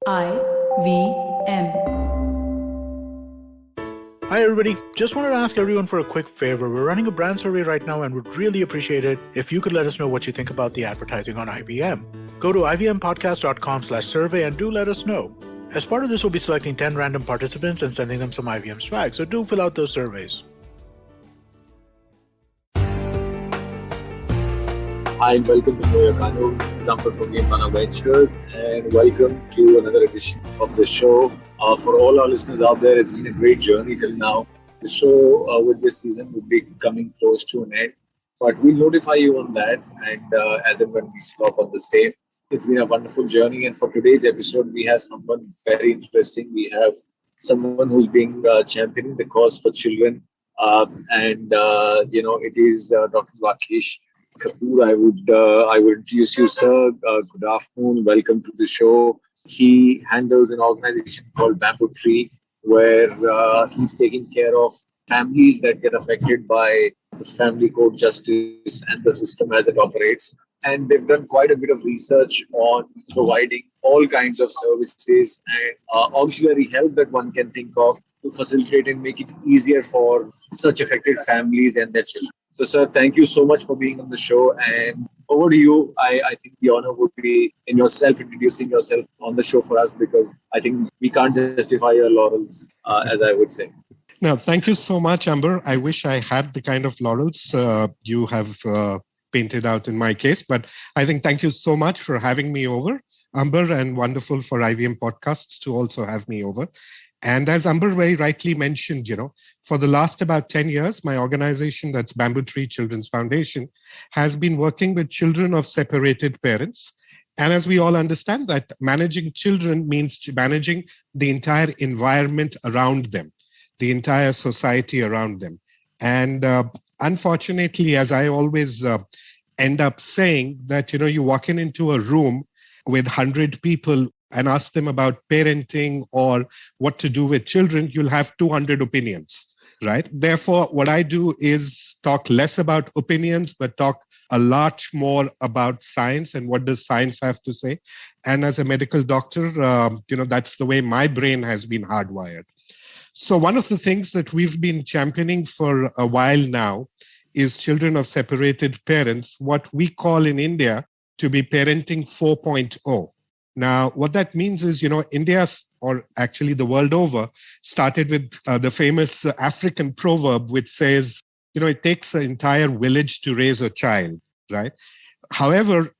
IVM. Hi everybody, just wanted to ask everyone for a quick favor. We're running a brand survey right now and would really appreciate it if you could let us know what you think about the advertising on IVM. Go to ivmpodcast.com/survey and do let us know. As part of this, we'll be selecting 10 random participants and sending them some IVM swag, so do fill out those surveys. Hi, and welcome to Your Kanoon. This is Amber from Your Ventures, and welcome to another edition of the show. For all our listeners out there, it's been a great journey till now. The show with this season will be coming close to an end, but we'll notify you on that, and as and when we stop on the same. It's been a wonderful journey, and for today's episode, we have someone very interesting. We have someone who's been championing the cause for children, it is Dr. Rakesh Kapur. I would introduce you, sir. Good afternoon. Welcome to the show. He handles an organization called BambooTree, where he's taking care of families that get affected by the family court justice and the system as it operates. And they've done quite a bit of research on providing all kinds of services and auxiliary help that one can think of to facilitate and make it easier for such affected families and their children. So, sir, thank you so much for being on the show. And over to you. I think the honor would be in yourself, introducing yourself on the show for us, because I think we can't justify your laurels, as I would say. No, thank you so much, Amber. I wish I had the kind of laurels you have painted out in my case. But I think thank you so much for having me over, Amber, and wonderful for IVM Podcasts to also have me over. And as Amber very rightly mentioned, for the last about 10 years, my organization, that's BambooTree Children's Foundation, has been working with children of separated parents. And as we all understand that managing children means managing the entire environment around them, the entire society around them. And unfortunately, as I always end up saying that, you walk into a room with 100 people and ask them about parenting or what to do with children, you'll have 200 opinions, right? Therefore, what I do is talk less about opinions, but talk a lot more about science and what does science have to say. And as a medical doctor, that's the way my brain has been hardwired. So one of the things that we've been championing for a while now is children of separated parents, what we call in India to be parenting 4.0. Now, what that means is, India, or actually the world over, started with the famous African proverb, which says, it takes an entire village to raise a child, right? However,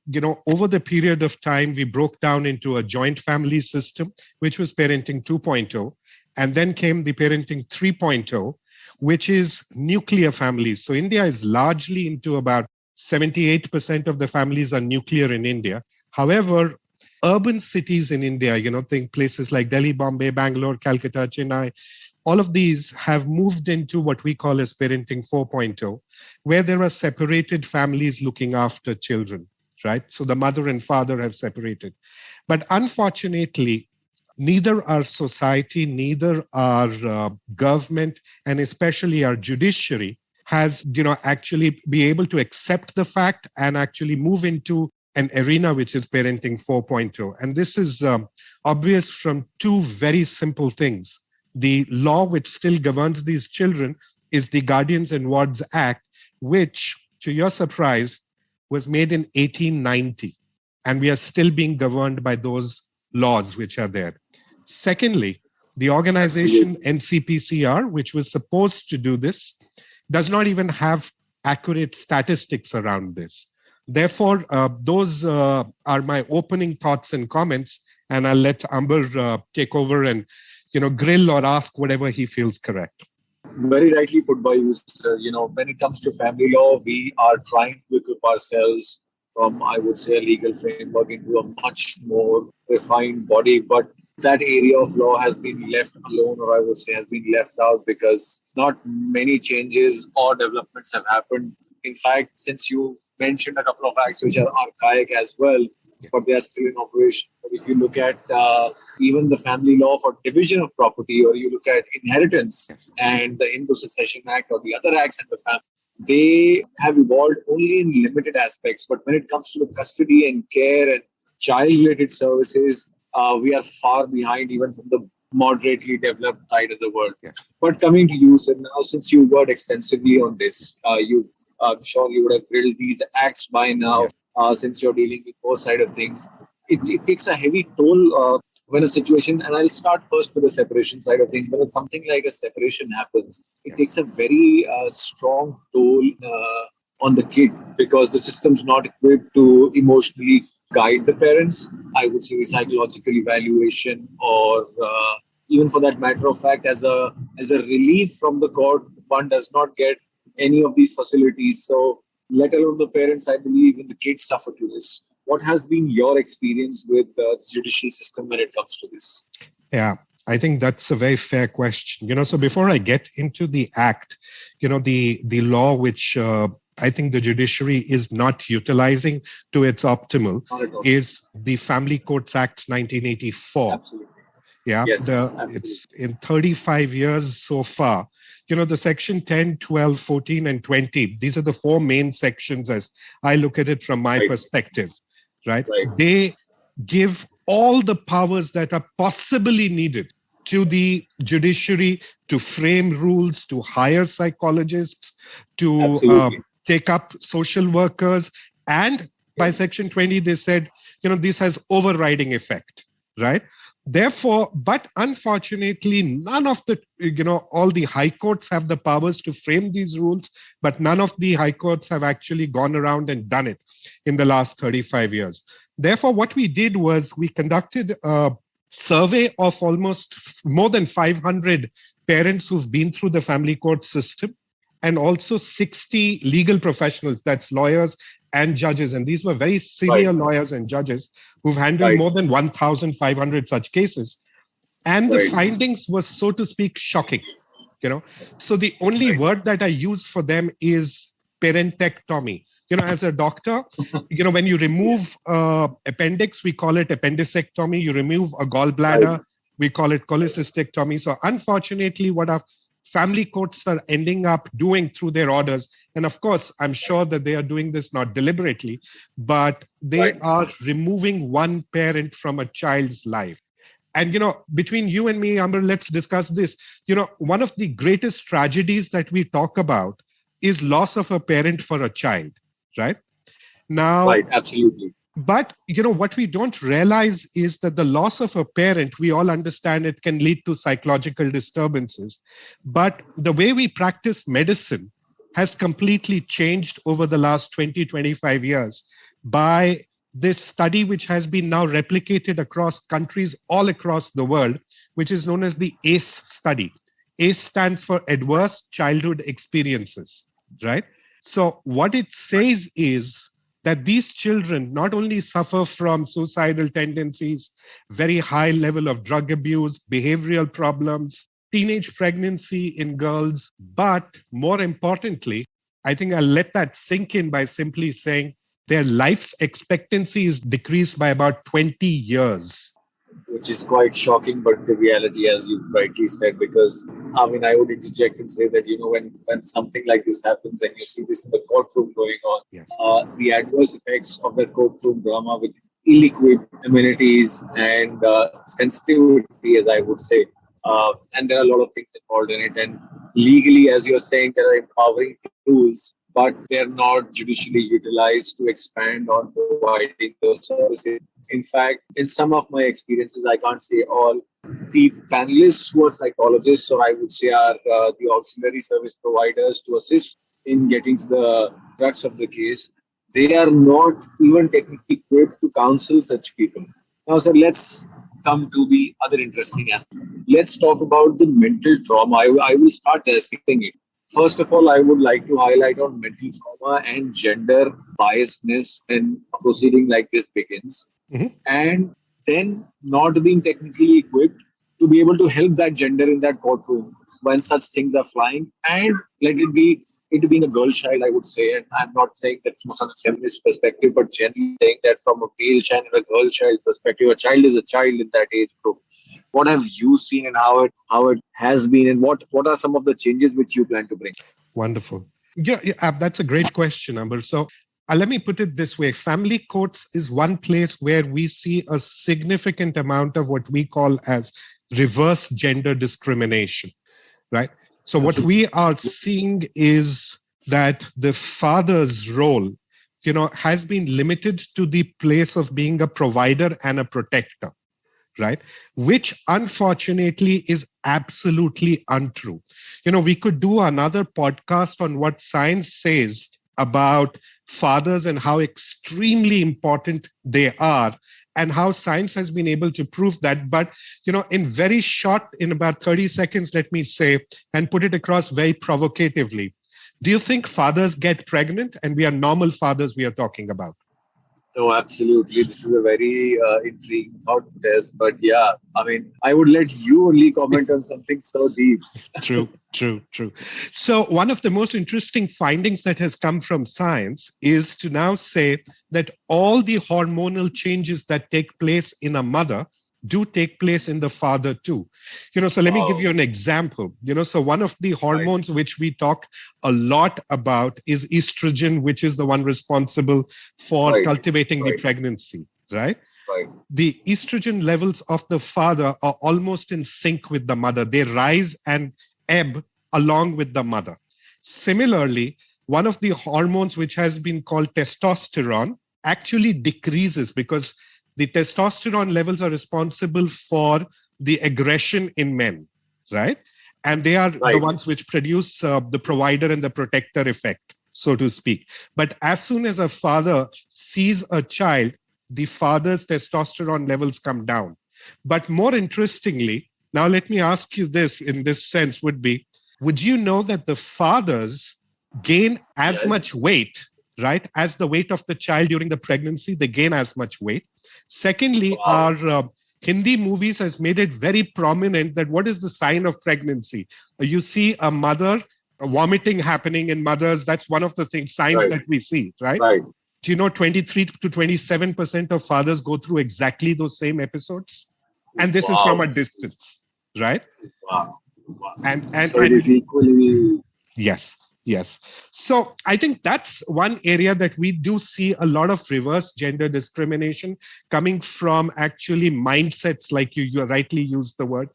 over the period of time, we broke down into a joint family system, which was parenting 2.0. And then came the parenting 3.0, which is nuclear families. So India is largely into about 78% of the families are nuclear in India. However, urban cities in India, think places like Delhi, Bombay, Bangalore, Calcutta, Chennai, all of these have moved into what we call as parenting 4.0, where there are separated families looking after children, right? So the mother and father have separated. But unfortunately, neither our society, neither our government, and especially our judiciary has, actually be able to accept the fact and actually move into an arena which is parenting 4.0. And this is obvious from two very simple things. The law which still governs these children is the Guardians and Wards Act, which, to your surprise, was made in 1890. And we are still being governed by those laws which are there. Secondly, the organization NCPCR, which was supposed to do this, does not even have accurate statistics around this. Therefore, those are my opening thoughts and comments, and I'll let Amber take over and, grill or ask whatever he feels correct. Very rightly put by you, sir. When it comes to family law, we are trying to equip ourselves from, I would say, a legal framework into a much more refined body. But that area of law has been left alone, or I would say has been left out, because not many changes or developments have happened. In fact, since you mentioned a couple of acts which are archaic as well, but they are still in operation. But if you look at even the family law for division of property, or you look at inheritance and the Hindu Succession Act or the other acts in the family, they have evolved only in limited aspects. But when it comes to the custody and care and child-related services, we are far behind even from the moderately developed side of the world. Yes. But coming to you, sir, now since you worked extensively on this, I'm sure you would have drilled these acts by now, Yes. since you're dealing with both side of things. It takes a heavy toll when a situation, and I'll start first with the separation side of things. When something like a separation happens, it Yes. takes a very strong toll on the kid because the system's not equipped to emotionally guide the parents. I would say psychological evaluation, or even for that matter of fact, as a relief from the court, one does not get any of these facilities. So, let alone the parents, I believe, and the kids suffer to this. What has been your experience with the judicial system when it comes to this? Yeah, I think that's a very fair question. So before I get into the act, the law which I think the judiciary is not utilizing to its optimal is the Family Courts Act 1984. Absolutely. Yeah, Yes, absolutely. It's in 35 years so far. The section 10, 12, 14, and 20, these are the four main sections as I look at it from my perspective, right? They give all the powers that are possibly needed to the judiciary to frame rules, to hire psychologists, to take up social workers. And by section 20, they said, this has overriding effect, right? Therefore, but unfortunately, none of the, all the high courts have the powers to frame these rules, but none of the high courts have actually gone around and done it in the last 35 years. Therefore, what we did was we conducted a survey of almost more than 500 parents who've been through the family court system, and also 60 legal professionals, that's lawyers and judges. And these were very senior lawyers and judges who've handled more than 1,500 such cases. And the findings were, so to speak, shocking. So the only word that I use for them is parentectomy. As a doctor, when you remove appendix, we call it appendicectomy. You remove a gallbladder, we call it cholecystectomy. So unfortunately, what our family courts are ending up doing through their orders, and of course, I'm sure that they are doing this not deliberately, but they are removing one parent from a child's life. And, between you and me, Amber, let's discuss this. One of the greatest tragedies that we talk about is loss of a parent for a child, right? Now, absolutely. But, what we don't realize is that the loss of a parent, we all understand it can lead to psychological disturbances. But the way we practice medicine has completely changed over the last 20, 25 years by this study, which has been now replicated across countries all across the world, which is known as the ACE study. ACE stands for Adverse Childhood Experiences, right? So what it says is that these children not only suffer from suicidal tendencies, very high level of drug abuse, behavioral problems, teenage pregnancy in girls, but more importantly, I think I'll let that sink in by simply saying their life expectancy is decreased by about 20 years. Which is quite shocking, but the reality, as you rightly said, because I would interject and say that, when something like this happens and you see this in the courtroom going on, the adverse effects of the courtroom drama with ill-equipped amenities and sensitivity, as I would say, and there are a lot of things involved in it. And legally, as you're saying, there are empowering tools, but they're not judicially utilized to expand on providing those services. In fact, in some of my experiences, I can't say all, the panelists who are psychologists, or I would say are the auxiliary service providers to assist in getting to the crux of the case, they are not even technically equipped to counsel such people. Now, sir, let's come to the other interesting aspect. Let's talk about the mental trauma. I will start dissecting it. First of all, I would like to highlight on mental trauma and gender biasness when a proceeding like this begins. Mm-hmm. And then not being technically equipped to be able to help that gender in that courtroom when such things are flying. And let it be, it being a girl child, I would say, and I'm not saying that from a feminist perspective, but generally saying that from a male child and a girl child perspective, a child is a child in that age group. What have you seen and how it has been, and what are some of the changes which you plan to bring? Wonderful. Yeah, that's a great question, Amber. So let me put it this way. Family courts is one place where we see a significant amount of what we call as reverse gender discrimination, right? So what we are seeing is that the father's role, has been limited to the place of being a provider and a protector, right? Which unfortunately is absolutely untrue. We could do another podcast on what science says about fathers and how extremely important they are and how science has been able to prove that. But, in about 30 seconds, let me say, and put it across very provocatively. Do you think fathers get pregnant? And we are normal fathers we are talking about. No, absolutely. This is a very intriguing thought, Des. But yeah, I would let you only comment on something so deep. True. So one of the most interesting findings that has come from science is to now say that all the hormonal changes that take place in a mother do take place in the father too. So let me give you an example. So one of the hormones which we talk a lot about is estrogen, which is the one responsible for cultivating the pregnancy, right? The estrogen levels of the father are almost in sync with the mother. They rise and ebb along with the mother. Similarly, one of the hormones which has been called testosterone actually decreases because the testosterone levels are responsible for the aggression in men, right? And they are the ones which produce the provider and the protector effect, so to speak. But as soon as a father sees a child, the father's testosterone levels come down. But more interestingly, now let me ask you this in this sense would you know that the fathers gain as much weight, right, as the weight of the child during the pregnancy? They gain as much weight. Secondly, our Hindi movies has made it very prominent that what is the sign of pregnancy? You see a mother vomiting happening in mothers. That's one of the signs that we see, right? Do you know 23 to 27% of fathers go through exactly those same episodes? And this is from a distance, right? And so it is equally... Yes. So I think that's one area that we do see a lot of reverse gender discrimination coming from actually mindsets, like you rightly used the word,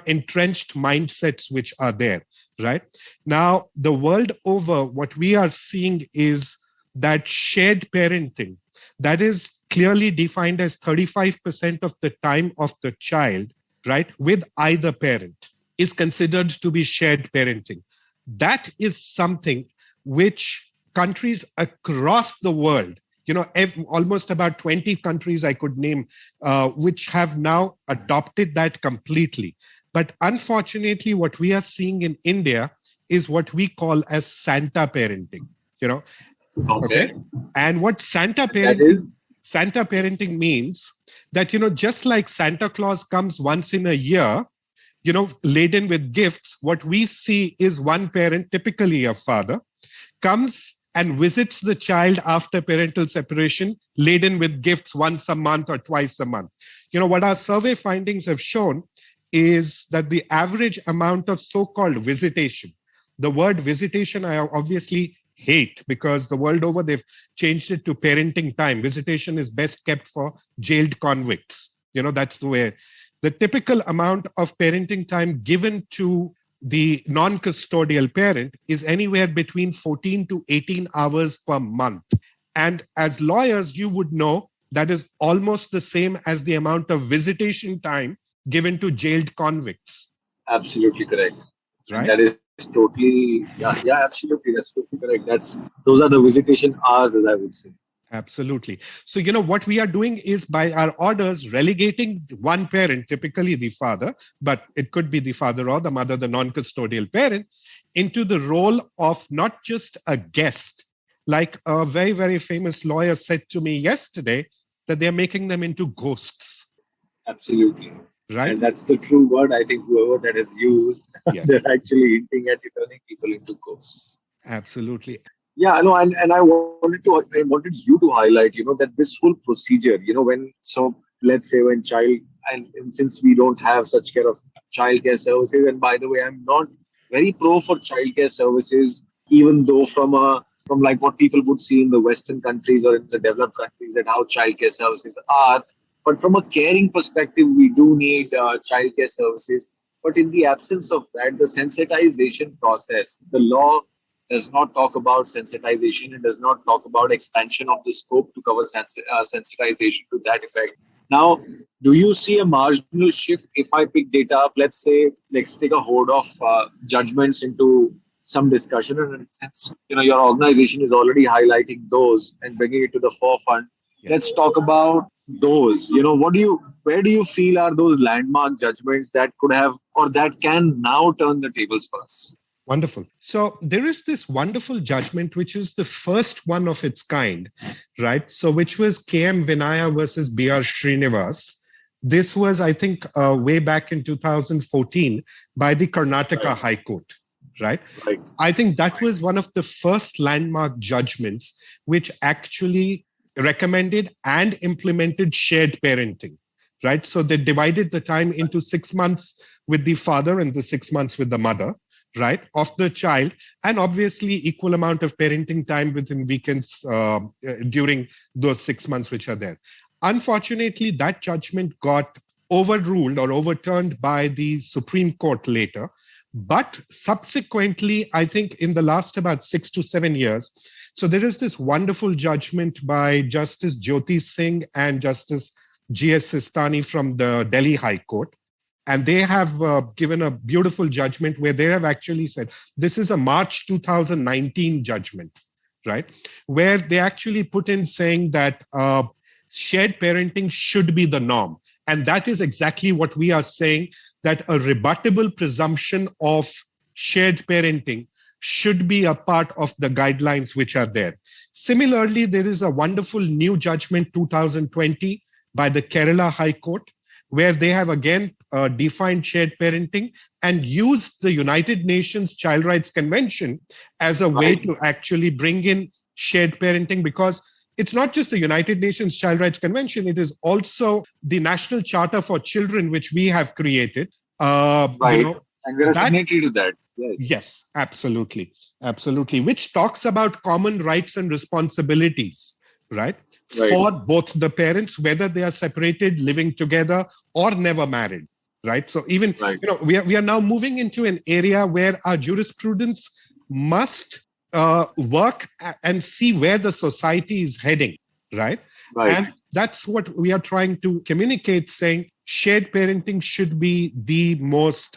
entrenched mindsets which are there, right? Now, the world over, what we are seeing is that shared parenting, that is clearly defined as 35% of the time of the child, right, with either parent, is considered to be shared parenting. That is something which countries across the world, almost about 20 countries I could name, which have now adopted that completely. But unfortunately, what we are seeing in India is what we call as Santa parenting, Okay. And what Santa parenting means that, just like Santa Claus comes once in a year, laden with gifts, what we see is one parent, typically a father, comes and visits the child after parental separation, laden with gifts once a month or twice a month. What our survey findings have shown is that the average amount of so-called visitation, the word visitation I obviously hate because the world over they've changed it to parenting time. Visitation is best kept for jailed convicts. That's the way. The typical amount of parenting time given to the non-custodial parent is anywhere between 14 to 18 hours per month. And as lawyers, you would know that is almost the same as the amount of visitation time given to jailed convicts. Absolutely correct. Right? That is totally, absolutely. That's totally correct. Those are the visitation hours, as I would say. Absolutely. So, what we are doing is by our orders relegating one parent, typically the father, but it could be the father or the mother, the non-custodial parent, into the role of not just a guest. Like a very, very famous lawyer said to me yesterday that they're making them into ghosts. Absolutely. Right. And that's the true word. I think whoever that is used, they're actually hinting at turning people into ghosts. Absolutely. Yeah, no, and I wanted you to highlight, that this whole procedure, let's say when child, and since we don't have such kind of childcare services, and by the way, I'm not very pro for childcare services, even though from a from like what people would see in the Western countries or in the developed countries, that how childcare services are. But from a caring perspective, we do need childcare services. But in the absence of that, the sensitization process, the law does not talk about sensitization. It does not talk about expansion of the scope to cover sensitization to that effect. Now, do you see a marginal shift if I pick data up? Let's say, let's take a hold of judgments into some discussion, and since your organization is already highlighting those and bringing it to the forefront, let's talk about those. Where do you feel are those landmark judgments that could have or that can now turn the tables for us? Wonderful. So there is this wonderful judgment, which is the first one of its kind, right? So which was KM Vinaya versus BR Srinivas. This was, I think, way back in 2014 by the Karnataka High Court, right? I think that was one of the first landmark judgments which actually recommended and implemented shared parenting, right? So they divided the time into 6 months with the father and the 6 months with the mother, right, of the child, and obviously equal amount of parenting time within weekends during those 6 months which are there. Unfortunately, that judgment got overruled or overturned by the Supreme Court later. But subsequently, I think in the last about 6 to 7 years, so there is this wonderful judgment by Justice Jyoti Singh and Justice G.S. Sistani from the Delhi High Court. And they have given a beautiful judgment where they have actually said, this is a March 2019 judgment, right? Where they actually put in saying that shared parenting should be the norm. And that is exactly what we are saying, that a rebuttable presumption of shared parenting should be a part of the guidelines which are there. Similarly, there is a wonderful new judgment 2020 by the Kerala High Court, where they have again defined shared parenting and used the United Nations Child Rights Convention as a way to actually bring in shared parenting, because it's not just the United Nations Child Rights Convention, it is also the National Charter for Children, which we have created. And we're a signatory to that. Yes, absolutely. Absolutely. Which talks about common rights and responsibilities, right? For both the parents, whether they are separated, living together, or never married, right? So even, we are now moving into an area where our jurisprudence must work and see where the society is heading, right? And that's what we are trying to communicate, saying shared parenting should be the most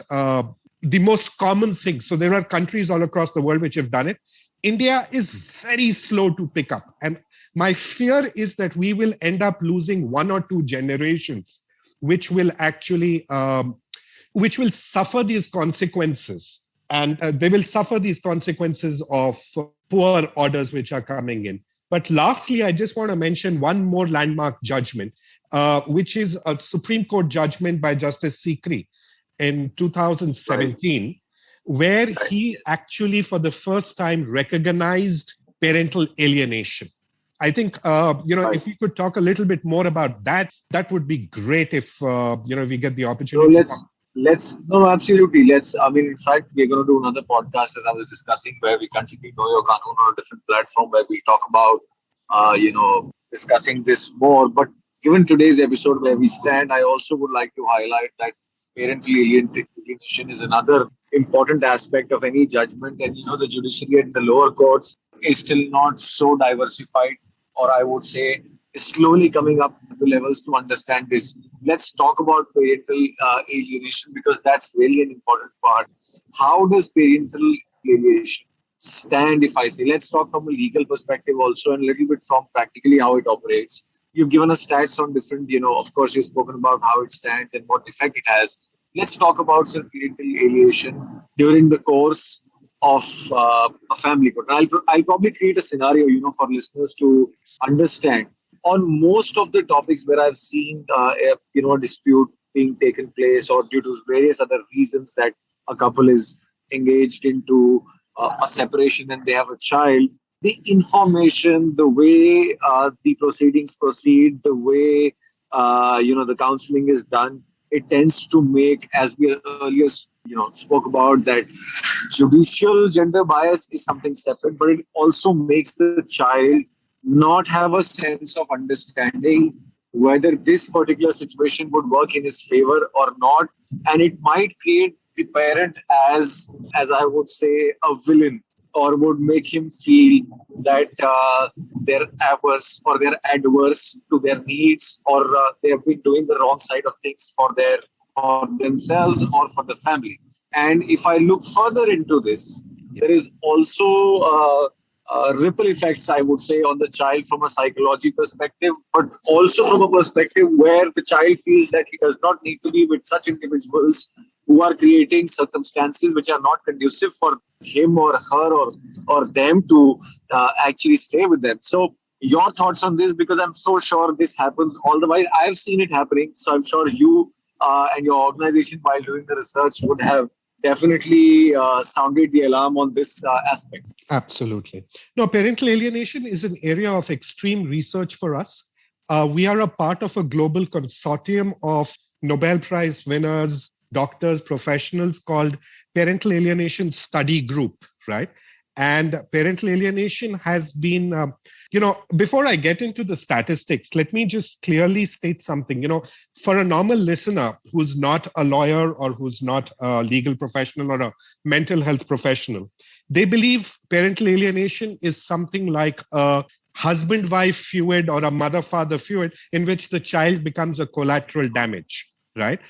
common thing. So there are countries all across the world which have done it. India is very slow to pick up. And my fear is that we will end up losing 1 or 2 generations, which will actually, which will suffer these consequences. And they will suffer these consequences of poor orders which are coming in. But lastly, I just want to mention one more landmark judgment, which is a Supreme Court judgment by Justice Sikri in 2017, where he actually, for the first time, recognized parental alienation. I think, if we could talk a little bit more about that, that would be great if, we get the opportunity. So absolutely. In fact, we're going to do another podcast, as I was discussing, where we continue Know Your Kanoon on a different platform, where we talk about, discussing this more. But given today's episode where we stand, I also would like to highlight that parental alienation is another important aspect of any judgment. And, the judiciary and the lower courts is still not so diversified, or I would say is slowly coming up to levels to understand this. Let's talk about parental alienation, because that's really an important part. How does parental alienation stand, if I say? Let's talk from a legal perspective also, and a little bit from practically how it operates. You've given us stats on different, of course, you've spoken about how it stands and what effect it has. Let's talk about parental alienation during the course of a family court. I'll probably create a scenario, for listeners to understand. On most of the topics where I've seen, a dispute being taken place, or due to various other reasons that a couple is engaged into a separation and they have a child, the information, the way the proceedings proceed, the way, the counseling is done, it tends to make, as we earlier spoke about that judicial gender bias is something separate, but it also makes the child not have a sense of understanding whether this particular situation would work in his favor or not, and it might create the parent as I would say a villain, or would make him feel that they're averse or they're adverse to their needs, or they have been doing the wrong side of things for themselves or for the family. And if I look further into this, there is also ripple effects, I would say, on the child from a psychology perspective, but also from a perspective where the child feels that he does not need to be with such individuals who are creating circumstances which are not conducive for him or her or them to actually stay with them. So your thoughts on this, because I'm so sure this happens all the while. I've seen it happening. So I'm sure you and your organization, while doing the research, would have definitely sounded the alarm on this aspect. Absolutely. No, parental alienation is an area of extreme research for us. We are a part of a global consortium of Nobel Prize winners, doctors, professionals called Parental Alienation Study Group, right? And parental alienation has been, before I get into the statistics, let me just clearly state something. For a normal listener who's not a lawyer or who's not a legal professional or a mental health professional, they believe parental alienation is something like a husband-wife feud or a mother-father feud in which the child becomes a collateral damage, right?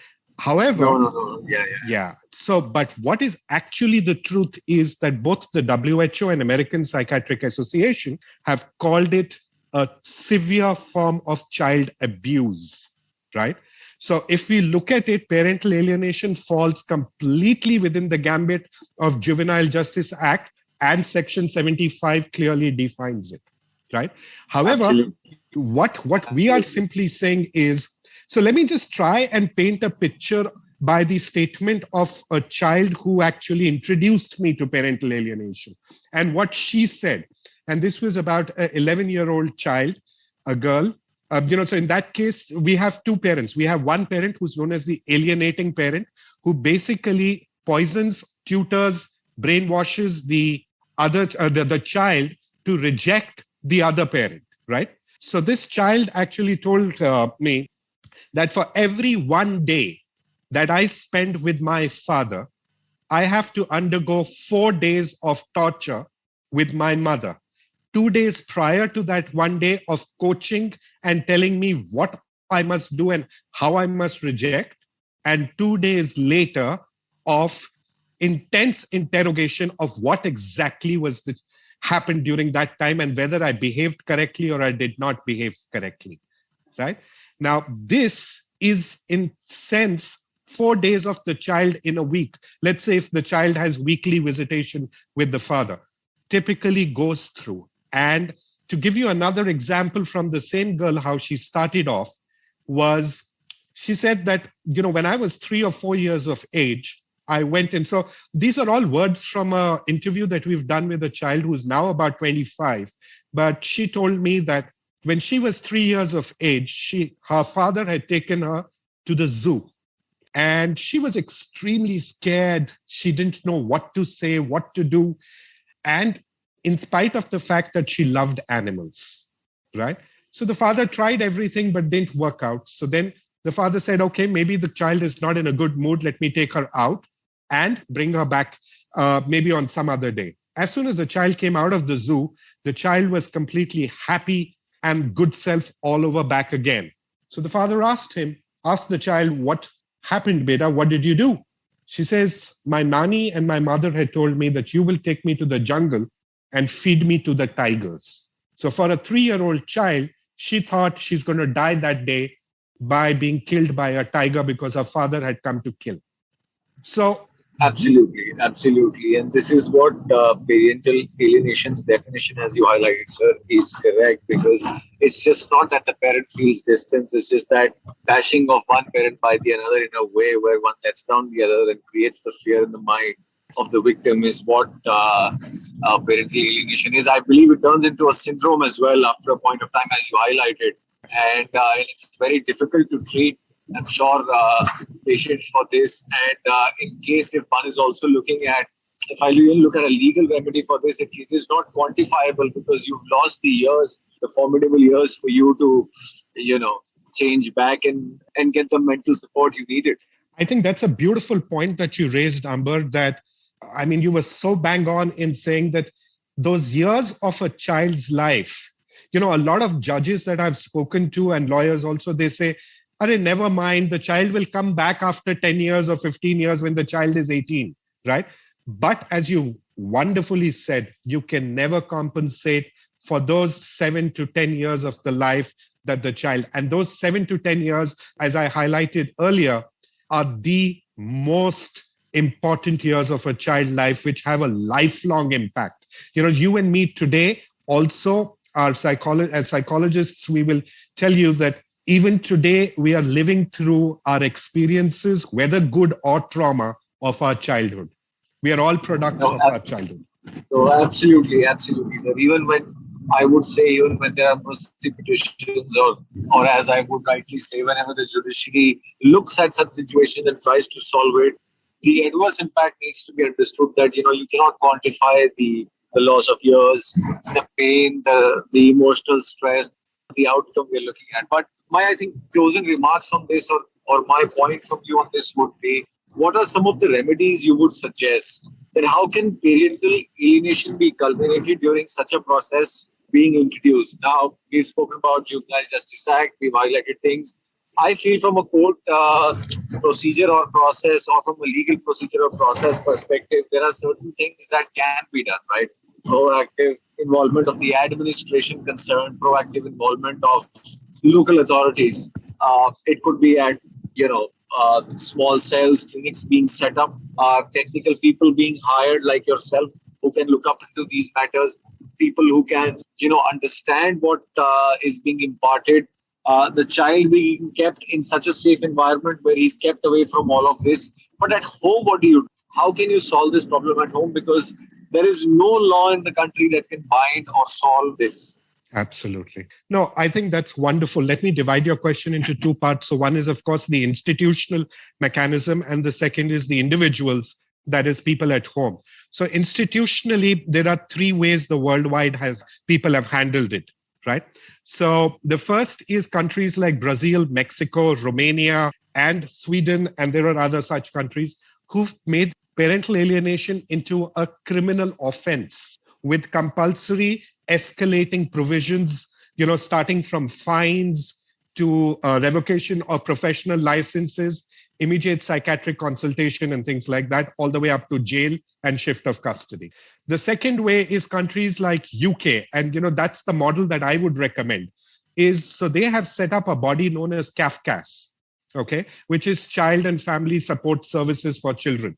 However, no. Yeah. So, but what is actually the truth is that both the WHO and American Psychiatric Association have called it a severe form of child abuse, right? So if we look at it, parental alienation falls completely within the gambit of Juvenile Justice Act, and Section 75 clearly defines it, right? However, Absolutely. what we are simply saying is, so let me just try and paint a picture by the statement of a child who actually introduced me to parental alienation and what she said. And this was about an 11-year-old child, a girl. So in that case, we have two parents. We have one parent who's known as the alienating parent, who basically poisons, tutors, brainwashes the child to reject the other parent, right? So this child actually told me that for every one day that I spend with my father, I have to undergo 4 days of torture with my mother. 2 days prior to that one day of coaching and telling me what I must do and how I must reject. And 2 days later of intense interrogation of what exactly happened during that time and whether I behaved correctly or I did not behave correctly, right? Now, this is in sense 4 days of the child in a week. Let's say if the child has weekly visitation with the father, typically goes through. And to give you another example from the same girl, how she started off was, she said that, when I was 3 or 4 years of age, I went in. So these are all words from an interview that we've done with a child who's now about 25. But she told me that when she was 3 years of age, her father had taken her to the zoo. And she was extremely scared. She didn't know what to say, what to do. And in spite of the fact that she loved animals, right? So the father tried everything, but didn't work out. So then the father said, okay, maybe the child is not in a good mood. Let me take her out and bring her back maybe on some other day. As soon as the child came out of the zoo, the child was completely happy and good self all over back again. So the father asked the child, what happened, beta? What did you do? She says, my nanny and my mother had told me that you will take me to the jungle and feed me to the tigers. So for a 3-year-old child, she thought she's going to die that day by being killed by a tiger because her father had come to kill. So Absolutely. And this is what parental alienation's definition, as you highlighted, sir, is correct, because it's just not that the parent feels distance, it's just that bashing of one parent by the another in a way where one lets down the other and creates the fear in the mind of the victim is what parental alienation is. I believe it turns into a syndrome as well after a point of time, as you highlighted. And it's very difficult to treat I'm sure patients for this. And in case if one is also looking at, if I even look at a legal remedy for this, it is not quantifiable because you've lost the years, the formidable years for you to, change back and get the mental support you needed. I think that's a beautiful point that you raised, Amber, that, I mean, you were so bang on in saying that those years of a child's life, a lot of judges that I've spoken to and lawyers also, they say, never mind, the child will come back after 10 years or 15 years when the child is 18, right? But as you wonderfully said, you can never compensate for those 7 to 10 years of the life that the child, and those 7 to 10 years, as I highlighted earlier, are the most important years of a child life, which have a lifelong impact. You and me today also are as psychologists, we will tell you that even today we are living through our experiences, whether good or trauma, of our childhood. We are all products of our childhood. So absolutely. So even when I would say, even when there are mercy petitions, or as I would rightly say, whenever the judiciary looks at such situation and tries to solve it, the adverse impact needs to be understood that, you cannot quantify the loss of years, the pain, the emotional stress, the outcome we're looking at. But I think, closing remarks on this, or my point from you on this would be, what are some of the remedies you would suggest? That how can parental alienation be culminated during such a process being introduced? Now, we've spoken about Juvenile Justice Act, we've highlighted things. I feel from a court procedure or process, or from a legal procedure or process perspective, there are certain things that can be done, right? Proactive involvement of the administration concerned, proactive involvement of local authorities. It could be at, small cells, clinics being set up, technical people being hired like yourself who can look up into these matters, people who can, understand what is being imparted. The child being kept in such a safe environment where he's kept away from all of this. But at home, what do you do? How can you solve this problem at home? Because there is no law in the country that can bind or solve this. Absolutely. No, I think that's wonderful. Let me divide your question into two parts. So one is, of course, the institutional mechanism, and the second is the individuals, that is people at home. So institutionally, there are three ways the worldwide people have handled it, right? So the first is countries like Brazil, Mexico, Romania, and Sweden, and there are other such countries who've made parental alienation into a criminal offense with compulsory escalating provisions, starting from fines to revocation of professional licenses, immediate psychiatric consultation and things like that, all the way up to jail and shift of custody. The second way is countries like UK, and that's the model that I would recommend, so they have set up a body known as CAFCAS, okay, which is Child and Family Support Services for Children.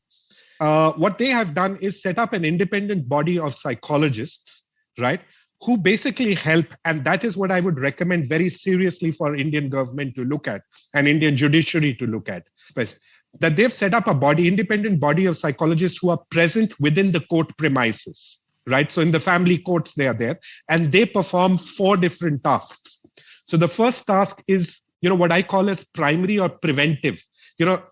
What they have done is set up an independent body of psychologists, right, who basically help, and that is what I would recommend very seriously for Indian government to look at and Indian judiciary to look at, that they've set up a independent body of psychologists who are present within the court premises, right? So in the family courts, they are there, and they perform 4 different tasks. So the first task is, what I call as primary or preventive.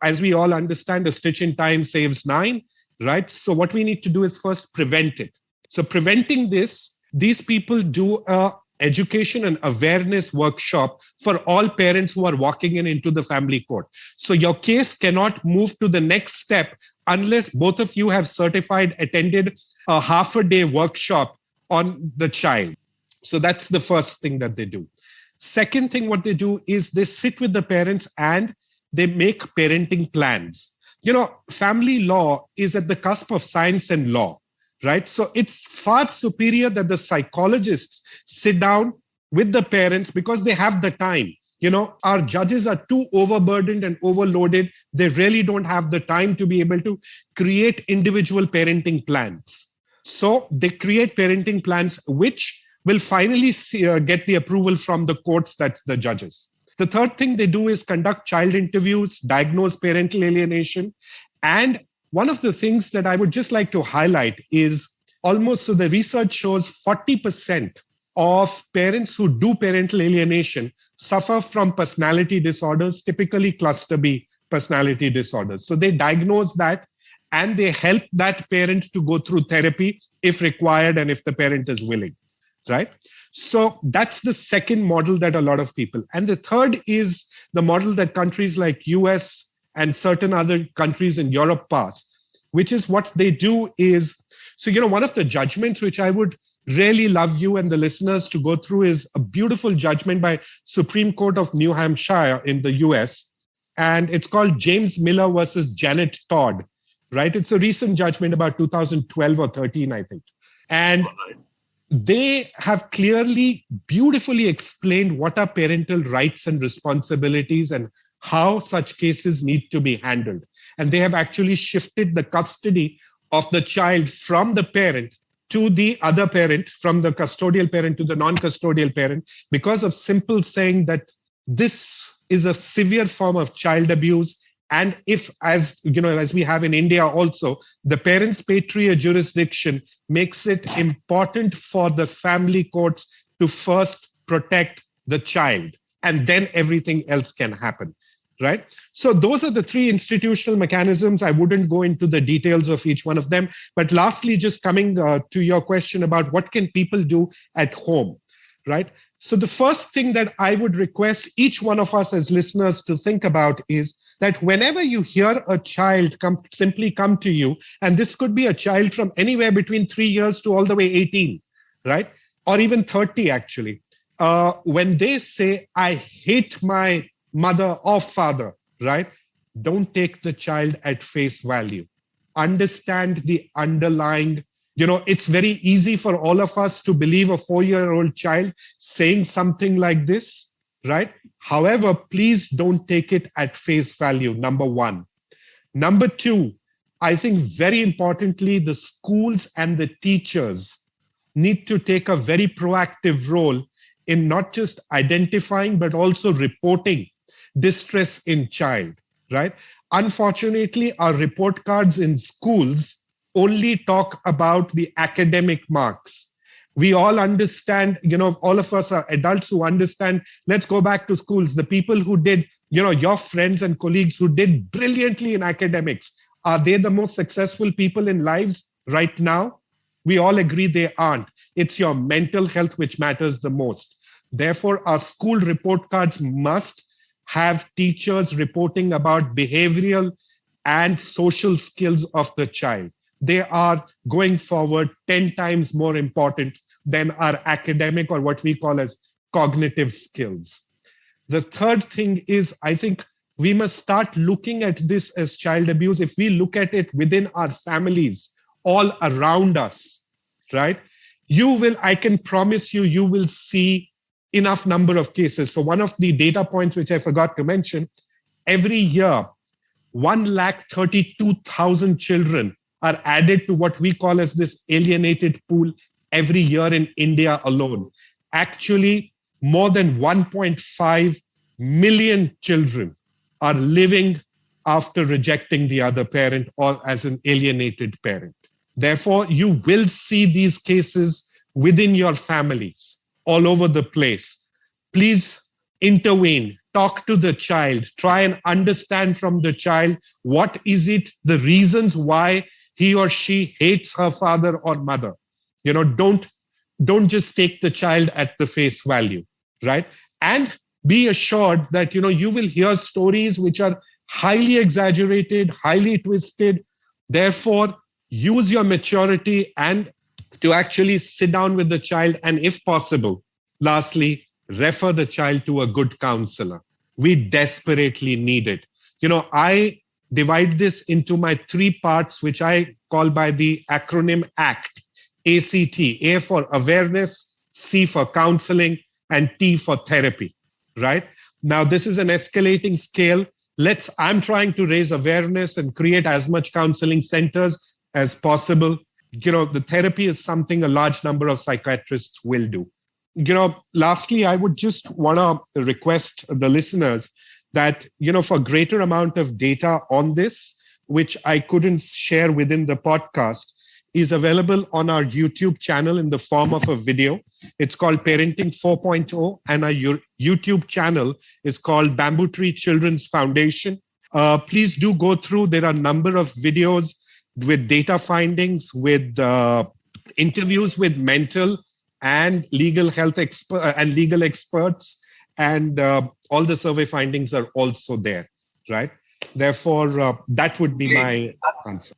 As we all understand, a stitch in time saves 9, right? So what we need to do is first prevent it. So preventing this, these people do a education and awareness workshop for all parents who are walking into the family court. So your case cannot move to the next step unless both of you have attended a half-a-day workshop on the child. So that's the first thing that they do. Second thing what they do is they sit with the parents and they make parenting plans. Family law is at the cusp of science and law, right? So it's far superior that the psychologists sit down with the parents because they have the time. Our judges are too overburdened and overloaded. They really don't have the time to be able to create individual parenting plans. So they create parenting plans, which will finally get the approval from the courts, that's the judges. The third thing they do is conduct child interviews, diagnose parental alienation. And one of the things that I would just like to highlight is so the research shows 40% of parents who do parental alienation suffer from personality disorders, typically cluster B personality disorders. So they diagnose that and they help that parent to go through therapy if required and if the parent is willing, right? So that's the second model that a lot of people. And the third is the model that countries like US and certain other countries in Europe pass, which is what they do is, so, one of the judgments which I would really love you and the listeners to go through is a beautiful judgment by Supreme Court of New Hampshire in the US. And it's called James Miller versus Janet Todd, right? It's a recent judgment about 2012 or 13, I think. And they have clearly, beautifully explained what are parental rights and responsibilities and how such cases need to be handled. And they have actually shifted the custody of the child from the parent to the other parent, from the custodial parent to the non-custodial parent, because of simple saying that this is a severe form of child abuse. And if, as we have in India also, the parents' patria jurisdiction makes it important for the family courts to first protect the child, and then everything else can happen, right? So those are the three institutional mechanisms. I wouldn't go into the details of each one of them. But lastly, just coming to your question about what can people do at home, right? So the first thing that I would request each one of us as listeners to think about is that whenever you hear a child simply come to you, and this could be a child from anywhere between 3 years to all the way 18, right? Or even 30, actually. When they say, I hate my mother or father, right? Don't take the child at face value. Understand the underlying, it's very easy for all of us to believe a 4-year-old child saying something like this, right? However, please don't take it at face value, number one. Number two, I think very importantly, the schools and the teachers need to take a very proactive role in not just identifying, but also reporting distress in child, right? Unfortunately, our report cards in schools only talk about the academic marks. We all understand, all of us are adults who understand, let's go back to schools. The people who did, your friends and colleagues who did brilliantly in academics, are they the most successful people in lives right now? We all agree they aren't. It's your mental health which matters the most. Therefore, our school report cards must have teachers reporting about behavioral and social skills of the child. They are going forward 10 times more important than our academic or what we call as cognitive skills. The third thing is, I think we must start looking at this as child abuse. If we look at it within our families, all around us, right? I can promise you, you will see enough number of cases. So one of the data points, which I forgot to mention, every year, 132,000 children are added to what we call as this alienated pool every year in India alone. Actually, more than 1.5 million children are living after rejecting the other parent or as an alienated parent. Therefore, you will see these cases within your families all over the place. Please intervene, talk to the child, try and understand from the child what is it, the reasons why he or she hates her father or mother. Don't just take the child at the face value, right? And be assured that, you will hear stories which are highly exaggerated, highly twisted. Therefore, use your maturity and to actually sit down with the child. And if possible, lastly, refer the child to a good counselor. We desperately need it. I divide this into my 3 parts, which I call by the acronym ACT. ACT, A for awareness, C for counseling, and T for therapy, right? Now, this is an escalating scale. I'm trying to raise awareness and create as much counseling centers as possible. The therapy is something a large number of psychiatrists will do. Lastly, I would just want to request the listeners that, for greater amount of data on this, which I couldn't share within the podcast, is available on our YouTube channel in the form of a video. It's called Parenting 4.0, and our YouTube channel is called BambooTree Children's Foundation. Please do go through. There are a number of videos with data findings, with interviews with mental and legal health and legal experts, and all the survey findings are also there, right? Therefore, that would be my answer.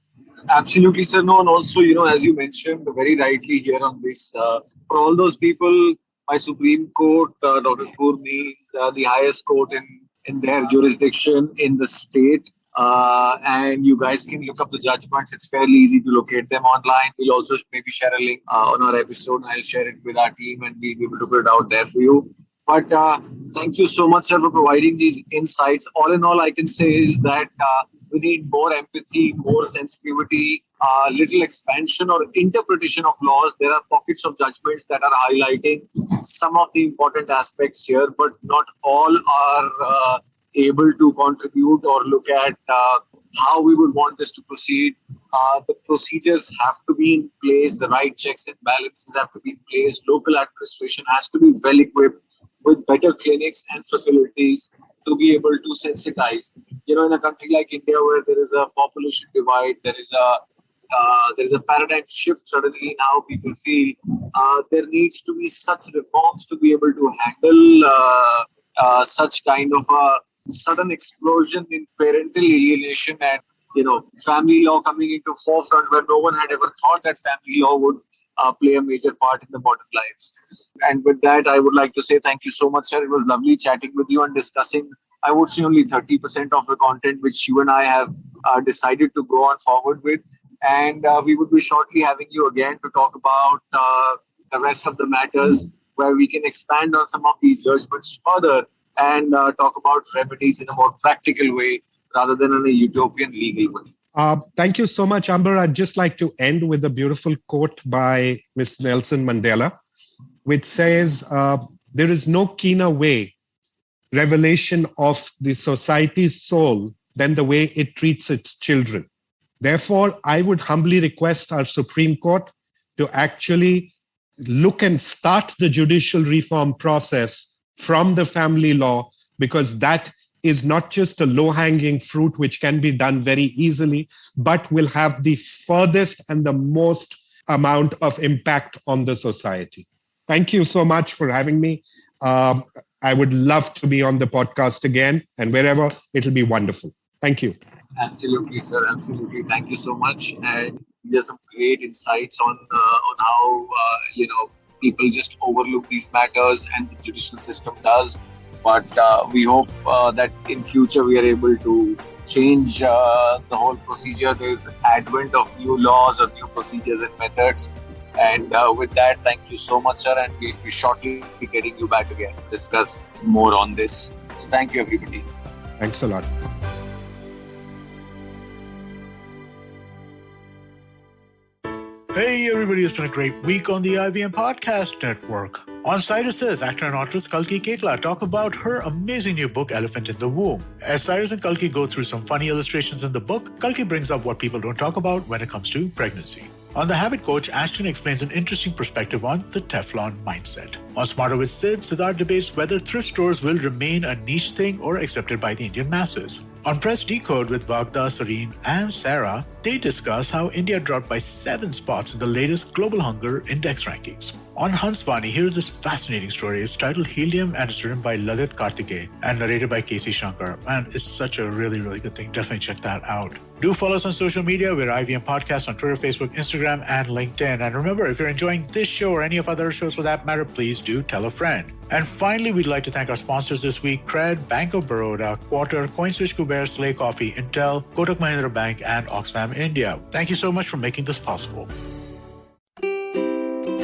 Absolutely, sir. No, and also, as you mentioned very rightly here on this, for all those people, by Supreme Court, Dr. Kaur means the highest court in their jurisdiction in the state. And you guys can look up the judgments. It's fairly easy to locate them online. We'll also maybe share a link on our episode, and I'll share it with our team, and we'll be able to put it out there for you. But thank you so much, sir, for providing these insights. All in all, I can say is that we need more empathy, more sensitivity, little expansion or interpretation of laws. There are pockets of judgments that are highlighting some of the important aspects here, but not all are able to contribute or look at how we would want this to proceed. The procedures have to be in place. The right checks and balances have to be in place. Local administration has to be well equipped with better clinics and facilities to be able to sensitize. In a country like India, where there is a population divide, there is a paradigm shift suddenly in how people feel. There needs to be such reforms to be able to handle such kind of a sudden explosion in parental alienation and family law coming into forefront, where no one had ever thought that family law would play a major part in the modern lives. And with that, I would like to say thank you so much, sir. It was lovely chatting with you and discussing, I would say, only 30% of the content which you and I have decided to go on forward with. And we would be shortly having you again to talk about the rest of the matters, where we can expand on some of these judgments further and talk about remedies in a more practical way rather than in a utopian legal way. Thank you so much, Amber. I'd just like to end with a beautiful quote by Mr. Nelson Mandela, which says, there is no keener revelation of the society's soul than the way it treats its children. Therefore, I would humbly request our Supreme Court to actually look and start the judicial reform process from the family law, because that is not just a low-hanging fruit which can be done very easily, but will have the furthest and the most amount of impact on the society. Thank you so much for having me. I would love to be on the podcast again, and wherever, it'll be wonderful. Thank you. Absolutely, sir. Absolutely. Thank you so much. And these are some great insights on how, people just overlook these matters, and the judicial system does. But we hope that in future we are able to change the whole procedure. There is advent of new laws or new procedures and methods. And with that, thank you so much, sir. And we'll be shortly getting you back again to discuss more on this. So thank you, everybody. Thanks a lot. Hey everybody, it's been a great week on the IVM Podcast Network. On Cyrus Says, actor and author Kalki Ketla talk about her amazing new book, Elephant in the Womb. As Cyrus and Kalki go through some funny illustrations in the book, Kalki brings up what people don't talk about when it comes to pregnancy. On The Habit Coach, Ashton explains an interesting perspective on the Teflon mindset. On Smarter with Sid, Siddharth debates whether thrift stores will remain a niche thing or accepted by the Indian masses. On Press Decode with Vagda, Sareen and Sarah, they discuss how India dropped by 7 spots in the latest Global Hunger Index rankings. On Hansvani, here's this fascinating story. It's titled Helium and it's written by Lalit Karthike and narrated by Casey Shankar. Man, it's such a really, really good thing. Definitely check that out. Do follow us on social media. We're IVM Podcast on Twitter, Facebook, Instagram, and LinkedIn. And remember, if you're enjoying this show or any of other shows for that matter, please do tell a friend. And finally, we'd like to thank our sponsors this week, Cred, Bank of Baroda, Quarter, CoinSwitch, Kuber, Slay Coffee, Intel, Kotak Mahindra Bank, and Oxfam India. Thank you so much for making this possible.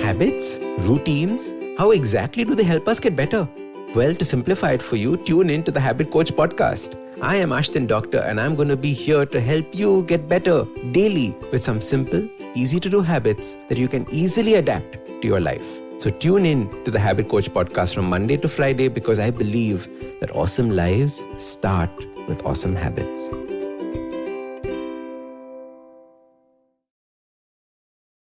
Habits? Routines? How exactly do they help us get better? Well, to simplify it for you, tune in to the Habit Coach podcast. I am Ashton Doctor, and I'm going to be here to help you get better daily with some simple, easy to do habits that you can easily adapt to your life. So tune in to the Habit Coach podcast from Monday to Friday, because I believe that awesome lives start with awesome habits.